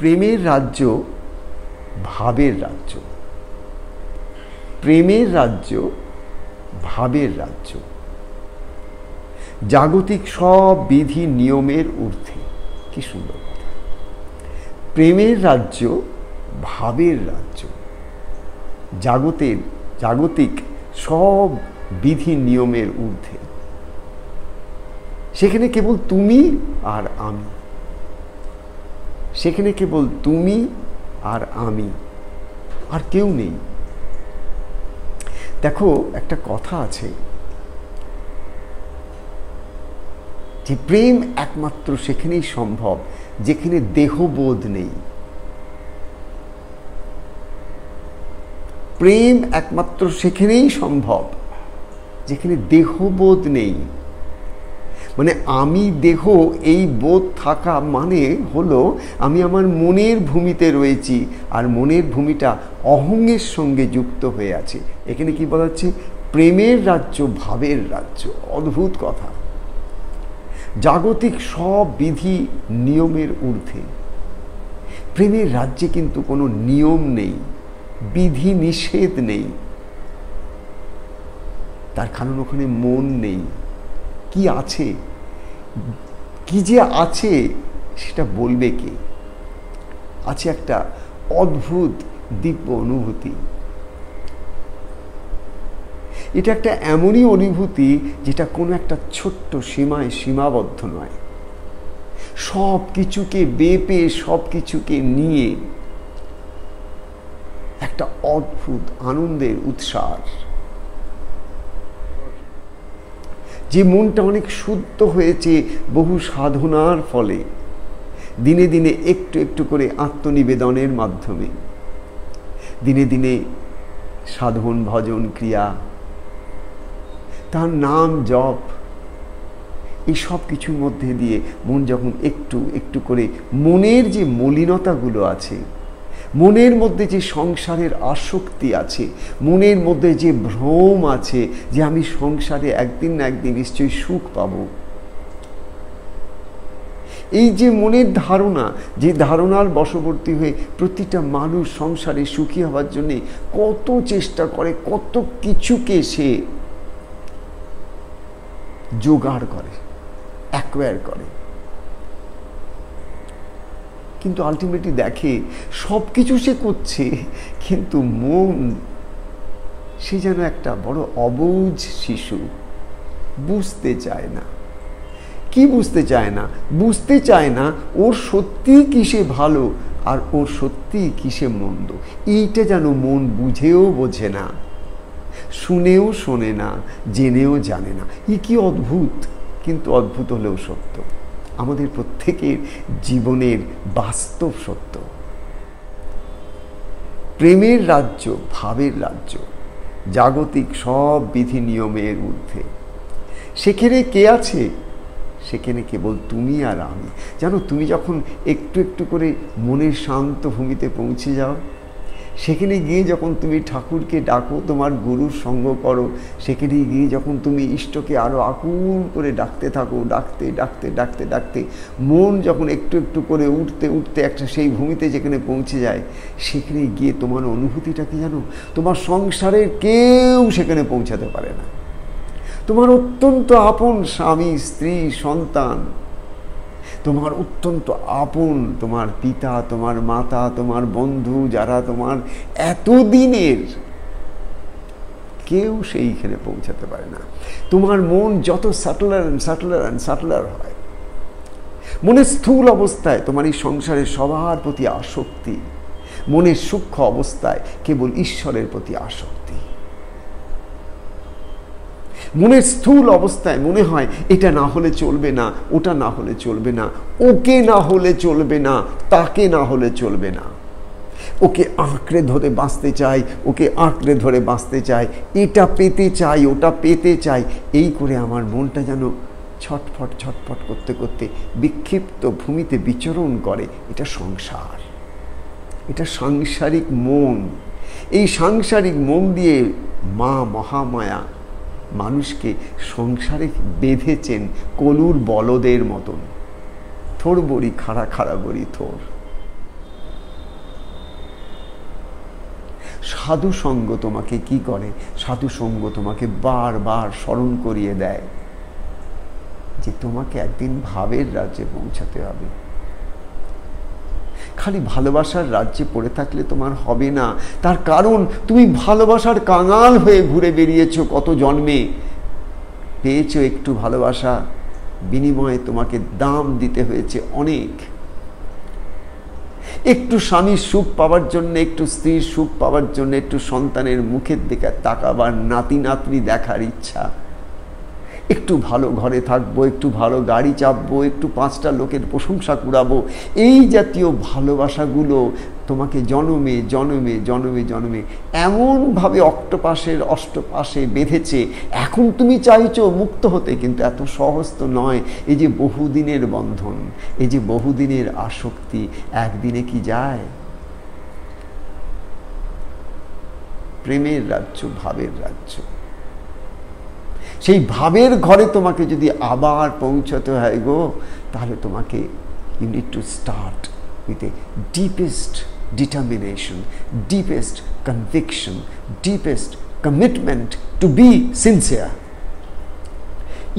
প্রেমের রাজ্য ভাবের রাজ্য, প্রেমের রাজ্য ভাবের রাজ্য, জাগতিক সব বিধি নিয়মের ঊর্ধ্বে। কি সুন্দর কথা! প্রেমের রাজ্য ভাবের রাজ্য, জাগতিক সব বিধি নিয়মের ঊর্ধ্বে। সেখানে কেবল তুমি আর আমি, সেখানে কেবল তুমি আর আমি, আর কেউ নেই। দেখো, একটা কথা আছে যে প্রেম একমাত্র সেখানেই সম্ভব যেখানে দেহবোধ নেই। প্রেম একমাত্র সেখানেই সম্ভব যেখানে দেহবোধ নেই। মানে আমি দেহ, এই বোধ থাকা মানে হলো আমি আমার মনের ভূমিতে রয়েছি, আর মনের ভূমিটা অহংয়ের সঙ্গে যুক্ত হয়ে আছে। এখানে কি বলা হচ্ছে? প্রেমের রাজ্য ভাবের রাজ্য। অদ্ভুত কথা। জাগতিক সব বিধি নিয়মের ঊর্ধ্বে। প্রেমের রাজ্যে কিন্তু কোনো নিয়ম নেই, বিধি নিষেধ নেই, তার কারণ ওখানে মন নেই। কি আছে, কি যে আছে সেটা বলবে কে? আছে একটা অদ্ভুত দিব্য অনুভূতি। এটা একটা এমনই অনুভূতি যেটা কোনো একটা ছোট্ট সীমায় সীমাবদ্ধ নয়। সব কিছুকে বেপে, সব কিছুকে নিয়ে একটা অদ্ভুত আনন্দের উৎসাহ। যে মনটা অনেক শুদ্ধ হয়েছে বহু সাধনার ফলে, দিনে দিনে একটু একটু করে আত্মনিবেদনের মাধ্যমে, দিনে দিনে সাধন ভজন ক্রিয়া, তার নাম জপ, এই সব কিছুর মধ্যে দিয়ে মন যখন একটু একটু করে মনের যে মলিনতাগুলো আছে, মনের মধ্যে যে সংসারের আসক্তি আছে, মনের মধ্যে যে ভ্রম আছে যে আমি সংসারে একদিন না একদিন নিশ্চয়ই সুখ পাব, এই যে মনের ধারণা, যে ধারণার বশবর্তী হয়ে প্রতিটা মানুষ সংসারে সুখী হওয়ার জন্যে কত চেষ্টা করে, কত কিছুকে সে জোগাড় করে, অ্যাকোয়ার করে, কিন্তু আলটিমেটলি দেখে সব কিছু সে করছে, কিন্তু মন সে যেন একটা বড় অবুঝ শিশু, বুঝতে চায় না। কি বুঝতে চায় না? বুঝতে চায় না ওর সত্যি কিসে ভালো আর ওর সত্যি কিসে মন্দ। এইটা যেন মন বুঝেও বোঝে না, শুনেও শোনে না, জেনেও জানে না। এ কি অদ্ভুত! কিন্তু অদ্ভুত হলেও সত্য, আমাদের প্রত্যেকের জীবনের বাস্তব সত্য। প্রেমের রাজ্য ভাবের রাজ্য, জাগতিক সব বিধি নিয়মের ঊর্ধ্বে। সেখানে কে আছে? সেখানে কেবল তুমি আর আমি। জানো, তুমি যখন একটু একটু করে মনের শান্ত ভূমিতে পৌঁছে যাও, সেখানে গিয়ে যখন তুমি ঠাকুরকে ডাকো, তোমার গুরুর সঙ্গ করো, সেখানে গিয়ে যখন তুমি ইষ্টকে আরও আকুল করে ডাকতে থাকো, ডাকতে ডাকতে ডাকতে ডাকতে মন যখন একটু একটু করে উঠতে উঠতে একটা সেই ভূমিতে যেখানে পৌঁছে যায়, সেখানে গিয়ে তোমার অনুভূতিটা কি জানো? তোমার সংসারের কেউ সেখানে পৌঁছাতে পারে না। তোমার অত্যন্ত আপন স্বামী, স্ত্রী, সন্তান, তোমার অত্যন্ত আপন তোমার পিতা, তোমার মাতা, তোমার বন্ধু, যারা তোমার এতদিনের, কেউ সেইখানে পৌঁছাতে পারে না। তোমার মন যত সাটলার হয়, মনের স্থূল অবস্থায় তোমার এই সংসারের সবার প্রতি আসক্তি, মনের সূক্ষ্ম অবস্থায় কেবল ঈশ্বরের প্রতি আসক্তি। মনের স্থূল অবস্থায় মনে হয় এটা না হলে চলবে না, ওটা না হলে চলবে না, ওকে না হলে চলবে না, তাকে না হলে চলবে না, ওকে আঁকড়ে ধরে বাঁচতে চাই, ওকে আঁকড়ে ধরে বাঁচতে চাই, এটা পেতে চাই, ওটা পেতে চাই। এই করে আমার মনটা যেন ছটফট ছটফট করতে করতে বিক্ষিপ্ত ভূমিতে বিচরণ করে। এটা সংসার, এটা সাংসারিক মন। এই সাংসারিক মন দিয়ে মা মহামায়া মানুষকে সংসারে বেঁধেছেন কলুর বলদের মতন। থোর বড়ি খাড়া খাড়া বড়ি থোর। সাধু সঙ্গ তোমাকে কি করে? সাধু সঙ্গ তোমাকে বারবার স্মরণ করিয়ে দেয় যে তোমাকে একদিন ভাবের রাজ্যে পৌঁছাতে হবে। খালি ভালোবাসার রাজ্যে পড়ে থাকলে তোমার হবে না। তার কারণ তুমি ভালোবাসার কাঙাল হয়ে ঘুরে বেরিয়েছো কত জন্মে, পেয়েছো একটু ভালোবাসা, বিনিময়ে তোমাকে দাম দিতে হয়েছে অনেক। একটু স্বামীর সুখ পাওয়ার জন্য, একটু স্ত্রীর সুখ পাওয়ার জন্য, একটু সন্তানের মুখের দিকে তাকাবার, নাতি নাতনি দেখার ইচ্ছা, একটু ভালো ঘরে থাকবো, একটু ভালো গাড়ি চাপবো, একটু 5টা লোকের প্রশংসা কুড়াবো, এই জাতীয় ভালোবাসাগুলো তোমাকে জনমে জনমে জনমে জনমে এমনভাবে অক্টোপাসের অষ্টপাশে বেঁধেছে। এখন তুমি চাইছো মুক্ত হতে, কিন্তু এত সহজ তো নয়। এই যে বহুদিনের বন্ধন, এই যে বহুদিনের আসক্তি, একদিনে কি যায়? প্রেমের রাজ্য, ভাবের রাজ্য, সেই ভাবের ঘরে তোমাকে যদি আবার পৌঁছাতে হয় গো, তাহলে তোমাকে you need to start with a deepest determination, deepest conviction, deepest commitment to be sincere.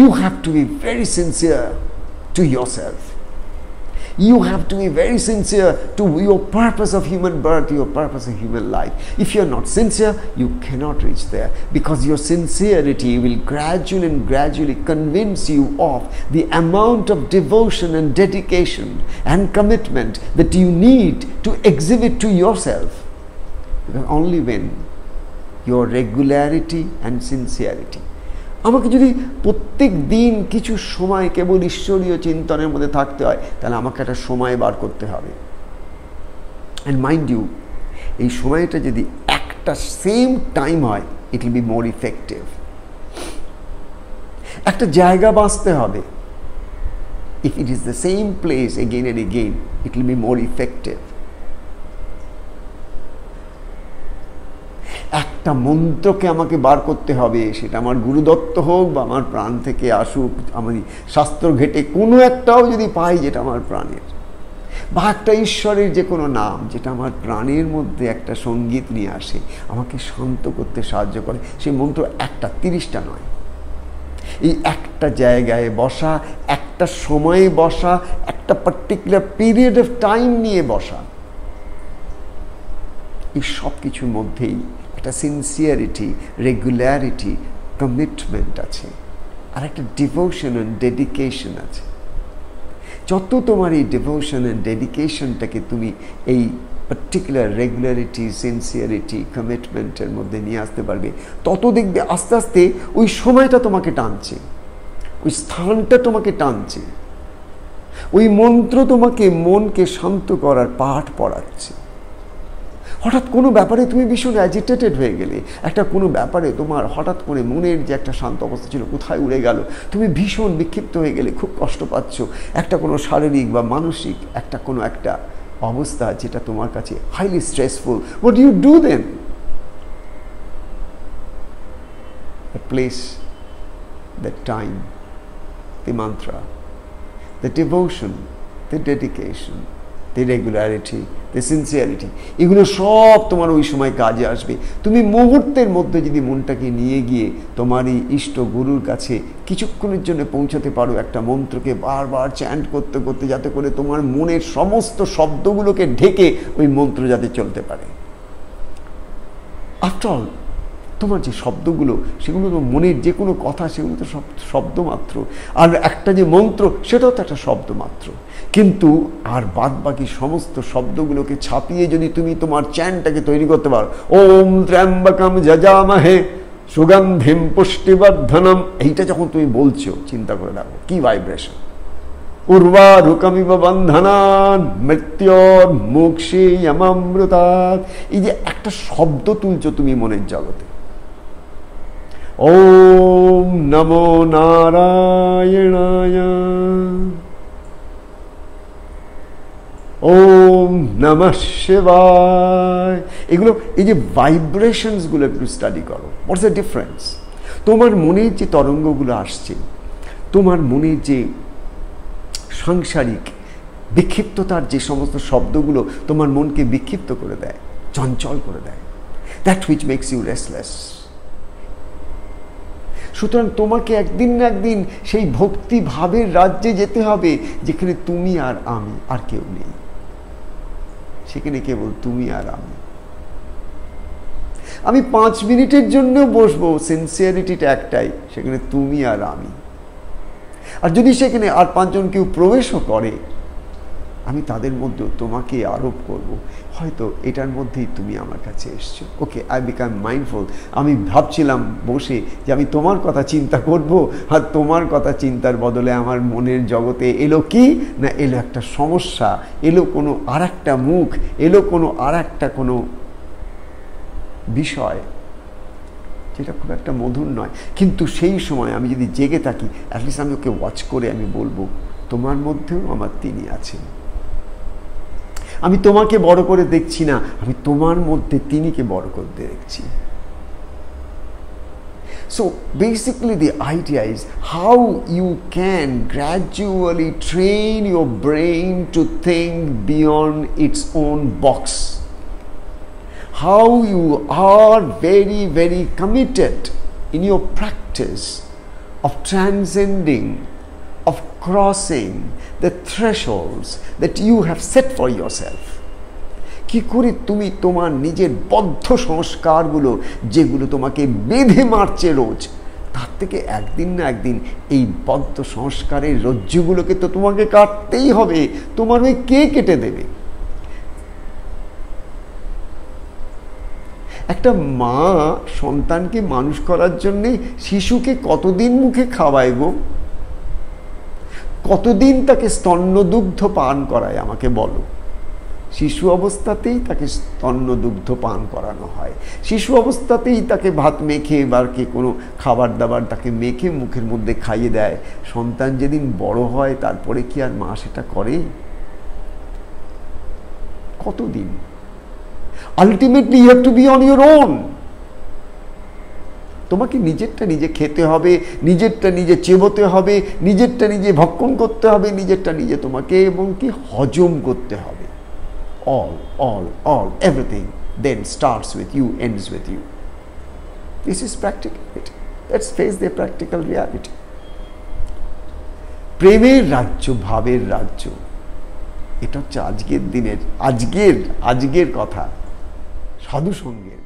You have to be very sincere to yourself. You have to be very sincere to your purpose of human birth, your purpose of human life. If you are not sincere, you cannot reach there, because your sincerity will gradually convince you of the amount of devotion and dedication and commitment that you need to exhibit to yourself. Because only when your regularity and sincerity, আমাকে যদি প্রত্যেক দিন কিছু সময় কেবল ঈশ্বরীয় চিন্তনের মধ্যে থাকতে হয়, তাহলে আমাকে একটা সময় বার করতে হবে। অ্যান্ড মাইন্ড ইউ, এই সময়টা যদি একটা সেম টাইম হয়, it will be more effective. একটা জায়গা বাঁচতে হবে। If it is the same place again and again, it will be more effective. একটা মন্ত্রকে আমাকে বার করতে হবে, সেটা আমার গুরুদত্ত হোক বা আমার প্রাণ থেকে আসুক, আমি শাস্ত্র ঘেটে কোনো একটাও যদি পাই যেটা আমার প্রাণের, বা একটা ঈশ্বরের যে কোনো নাম যেটা আমার প্রাণের মধ্যে একটা সঙ্গীত নিয়ে আসে, আমাকে শান্ত করতে সাহায্য করে, সেই মন্ত্র একটা, 30টা নয়। এই একটা জায়গায় বসা, একটা সময়ে বসা, একটা পার্টিকুলার পিরিয়ড অফ টাইম নিয়ে বসা, এই সব কিছুর মধ্যেই একটা সিনসিয়ারিটি, রেগুলারিটি, কমিটমেন্ট আছে, আর একটা ডিভোশন অ্যান্ড ডেডিকেশন আছে। যত তোমার এই ডিভোশন অ্যান্ড ডেডিকেশনটাকে তুমি এই পার্টিকুলার রেগুলারিটি, সিনসিয়ারিটি, কমিটমেন্টের মধ্যে নিয়ে আসতে পারবে, তত দেখবে আস্তে আস্তে ওই সময়টা তোমাকে টানছে, ওই স্থানটা তোমাকে টানছে, ওই মন্ত্র তোমাকে মনকে শান্ত করার পাঠ পড়াচ্ছে। হঠাৎ কোনো ব্যাপারে তুমি ভীষণ অ্যাজিটেটেড হয়ে গেলে, একটা কোনো ব্যাপারে তোমার হঠাৎ করে মনের যে একটা শান্ত অবস্থা ছিল কোথায় উড়ে গেল, তুমি ভীষণ বিক্ষিপ্ত হয়ে গেলে, খুব কষ্ট পাচ্ছ, একটা কোনো শারীরিক বা মানসিক একটা কোনো একটা অবস্থা যেটা তোমার কাছে highly stressful, what do you do then? The place, the time, the mantra, the devotion, the dedication, the regularity, the sincerity, এগুলো সব তোমার ওই সময় কাজে আসবে। তুমি মুহূর্তের মধ্যে যদি মনটাকে নিয়ে গিয়ে তোমার এই ইষ্ট গুরুর কাছে কিছুক্ষণের জন্য পৌঁছাতে পারো, একটা মন্ত্রকে বারবার চ্যান্ট করতে করতে, যাতে করে তোমার মনের সমস্ত শব্দগুলোকে ঢেকে ওই মন্ত্র যাতে চলতে পারে। আফটার অল তোমার যে শব্দগুলো, সেগুলো তো মনের যে কোনো কথা, সেগুলো তো সব শব্দ মাত্র, আর একটা যে মন্ত্র সেটাও তো একটা শব্দ মাত্র। কিন্তু আর বাদ বাকি সমস্ত শব্দগুলোকে ছাপিয়ে যদি তুমি তোমার চ্যানটাকে তৈরি করতে পারো, ওম ত্র্যম্বকম যজামহে সুগন্ধিম পুষ্টিবর্ধনম, এইটা যখন তুমি বলছো, চিন্তা করে দেখো কি ভাইব্রেশন। উর্বারুকমিব বন্ধনান মৃত্যুর মোক্ষে যমামৃতাৎ, এই যে একটা শব্দ তুলছো তুমি মনের জগতে, ওম নমো নারায়ণায়, ওম নমঃ শিবায়, এগুলো এই যে ভাইব্রেশনসগুলো একটু স্টাডি করো। What's the difference? তোমার মনের যে তরঙ্গগুলো আসছে, তোমার মনের যে সাংসারিক বিক্ষিপ্ততার যে সমস্ত শব্দগুলো তোমার মনকে বিক্ষিপ্ত করে দেয়, চঞ্চল করে দেয়, that which makes you restless. সুতরাং তোমাকে একদিন না একদিন সেই ভক্তি ভাবের রাজ্যে যেতে হবে, যেখানে তুমি আর আমি, আর কেউ নেই। সেখানে কেবল তুমি আর আমি 5 মিনিটের জন্য বসবো, সিনসিয়ারিটিটা একটাই, সেখানে তুমি আর আমি। আর যদি সেখানে আর 5 জন কেউ প্রবেশও করে, আমি তাদের মধ্যে তোমাকে আরোপ করব, হয়তো এটার মধ্যেই তুমি আমার কাছে এসছো। ওকে, আই বিকাম মাইন্ডফুল। আমি ভাবছিলাম বসে যে আমি তোমার কথা চিন্তা করব, আর তোমার কথা চিন্তার বদলে আমার মনের জগতে এলো কি না, এলো একটা সমস্যা, এলো কোনো আর একটা মুখ, এলো কোনো আর একটা কোনো বিষয়, যেটা খুব একটা মধুর নয়। কিন্তু সেই সময় আমি যদি জেগে থাকি, অ্যাটলিস্ট আমি ওকে ওয়াচ করে আমি বলবো, তোমার মধ্যেও আমার তিনি আছেন। আমি তোমাকে বড় করে দেখছি না, আমি তোমার মধ্যে তিনিকে বড় করে দেখছি। So basically the idea is how you can gradually train your brain to think beyond its own box. How you are very, very committed in your practice of transcending, of crossing the thresholds that you have set for yourself. কি করে তুমি তোমার নিজের বদ্ধ সংস্কারগুলো, যেগুলো তোমাকে বেঁধে মারছে রোজ, তার থেকে একদিন না একদিন এই বদ্ধ সংস্কারের রজ্জুগুলোকে তো তোমাকে কাটতেই হবে। তোমার ওই কে কেটে দেবে? একটা মা সন্তানকে মানুষ করার জন্যে শিশুকে কতদিন মুখে খাওয়ায় গো? কতদিন তাকে স্তন্যদুগ্ধ পান করায় আমাকে বলো? শিশু অবস্থাতেই তাকে স্তন্যদুগ্ধ পান করানো হয়, শিশু অবস্থাতেই তাকে ভাত মেখে বা কি কোনো খাবার দাবার তাকে মেখে মুখের মধ্যে খাইয়ে দেয়। সন্তান যেদিন বড় হয় তারপরে কি আর মা সেটা করে? কতদিন? Ultimately you have to be on your own. তোমাকে নিজেরটা নিজে খেতে হবে, নিজেরটা নিজে চেবোতে হবে, নিজেরটা নিজে ভক্ষণ করতে হবে, নিজেরটা নিজে তোমাকে এবং কি হজম করতে হবে। all everything then starts with you, ends with you. This is practicality. Let's face the practical reality. প্রেমের রাজ্য, ভাবের রাজ্য, এটা হচ্ছে আজকের দিনের, আজকের কথা, সাধু সঙ্গের।